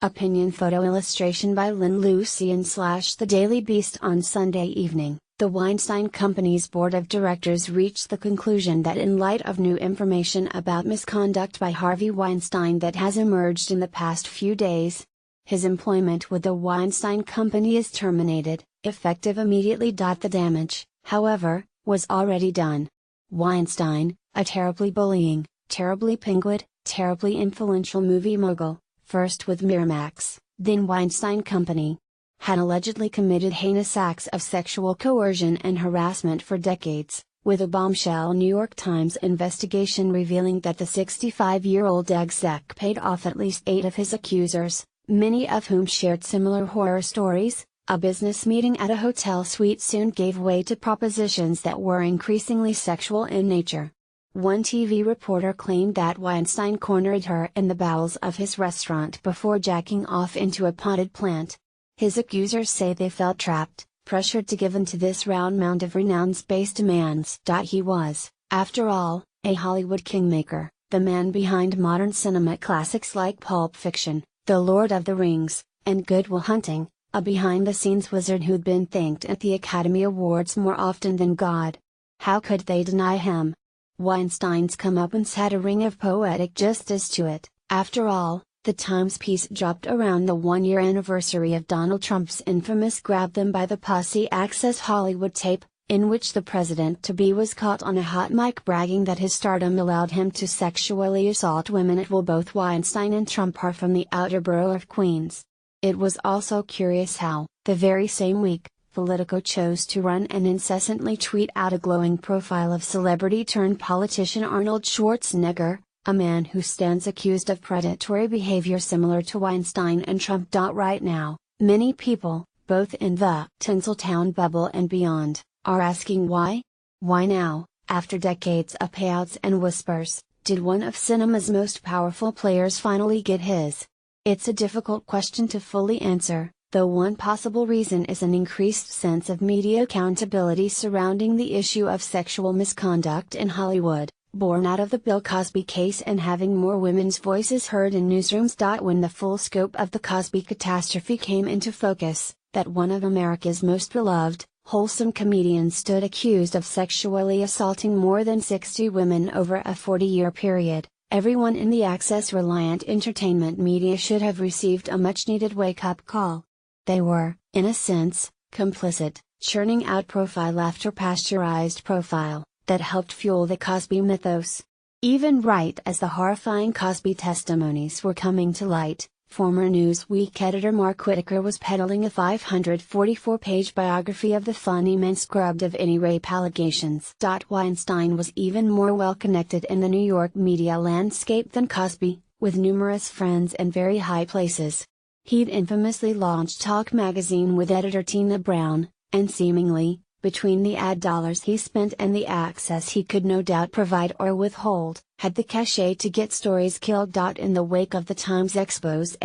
Opinion photo illustration by Lynn Lucian / The Daily Beast. On Sunday evening, the Weinstein Company's board of directors reached the conclusion that in light of new information about misconduct by Harvey Weinstein that has emerged in the past few days, his employment with the Weinstein Company is terminated, effective immediately. The damage, however, was already done. Weinstein, a terribly bullying, terribly penguin, terribly influential movie mogul, first with Miramax, then Weinstein Company, had allegedly committed heinous acts of sexual coercion and harassment for decades, with a bombshell New York Times investigation revealing that the 65-year-old exec paid off at least 8 of his accusers, many of whom shared similar horror stories. A business meeting at a hotel suite soon gave way to propositions that were increasingly sexual in nature. One TV reporter claimed that Weinstein cornered her in the bowels of his restaurant before jacking off into a potted plant. His accusers say they felt trapped, pressured to give in to this round-mound of renown-based demands. He was, after all, a Hollywood kingmaker, the man behind modern cinema classics like Pulp Fiction, The Lord of the Rings, and Good Will Hunting, a behind-the-scenes wizard who'd been thanked at the Academy Awards more often than God. How could they deny him? Weinstein's comeuppance had a ring of poetic justice to it. After all, the Times piece dropped around the one-year anniversary of Donald Trump's infamous grab them by the pussy Access Hollywood tape, in which the president-to-be was caught on a hot mic bragging that his stardom allowed him to sexually assault women at will. Both Weinstein and Trump are from the outer borough of Queens. It was also curious how, the very same week, Politico chose to run and incessantly tweet out a glowing profile of celebrity-turned-politician Arnold Schwarzenegger, a man who stands accused of predatory behavior similar to Weinstein and Trump. Right now, many people, both in the Tinseltown bubble and beyond, are asking why? Why now, after decades of payouts and whispers, did one of cinema's most powerful players finally get his? It's a difficult question to fully answer, though one possible reason is an increased sense of media accountability surrounding the issue of sexual misconduct in Hollywood, born out of the Bill Cosby case and having more women's voices heard in newsrooms. When the full scope of the Cosby catastrophe came into focus, that one of America's most beloved, wholesome comedians stood accused of sexually assaulting more than 60 women over a 40-year period. Everyone in the access-reliant entertainment media should have received a much-needed wake-up call. They were, in a sense, complicit, churning out profile after pasteurized profile, that helped fuel the Cosby mythos. Even right as the horrifying Cosby testimonies were coming to light, former Newsweek editor Mark Whitaker was peddling a 544-page biography of the funny man scrubbed of any rape allegations. Weinstein was even more well-connected in the New York media landscape than Cosby, with numerous friends in very high places. He'd infamously launched Talk magazine with editor Tina Brown, and seemingly, between the ad dollars he spent and the access he could no doubt provide or withhold, had the cachet to get stories killed. In the wake of the Times expose,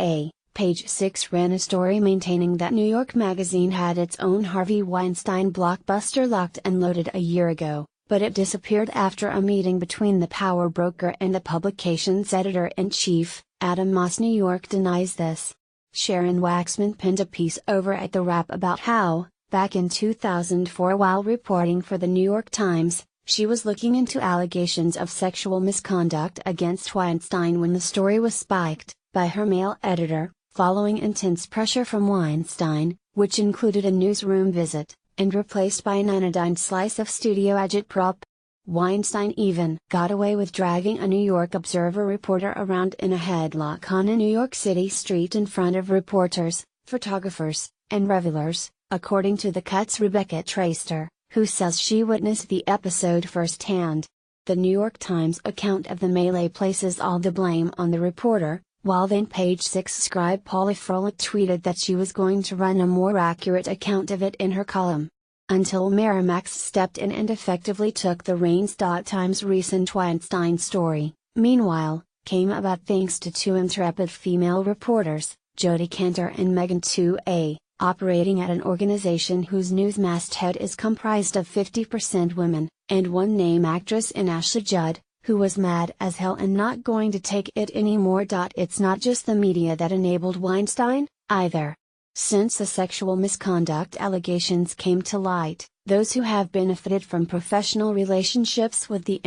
Page 6 ran a story maintaining that New York Magazine had its own Harvey Weinstein blockbuster locked and loaded a year ago, but it disappeared after a meeting between the power broker and the publication's editor-in-chief. Adam Moss. New York denies this. Sharon Waxman penned a piece over at The Wrap about how, back in 2004 while reporting for the New York Times, she was looking into allegations of sexual misconduct against Weinstein when the story was spiked, by her male editor, following intense pressure from Weinstein, which included a newsroom visit, and replaced by an anodyne slice of studio agitprop. Weinstein even got away with dragging a New York Observer reporter around in a headlock on a New York City street in front of reporters, photographers, and revelers, according to The Cut's Rebecca Traister, who says she witnessed the episode firsthand. The New York Times account of the melee places all the blame on the reporter, while then Page 6 scribe Paula Froelich tweeted that she was going to run a more accurate account of it in her column. Until Miramax stepped in and effectively took the reins. Times' recent Weinstein story, meanwhile, came about thanks to 2 intrepid female reporters, Jodi Kantor and Megan 2A, operating at an organization whose news masthead is comprised of 50% women, and one name actress in Ashley Judd, who was mad as hell and not going to take it anymore. It's not just the media that enabled Weinstein, either. Since the sexual misconduct allegations came to light, those who have benefited from professional relationships with the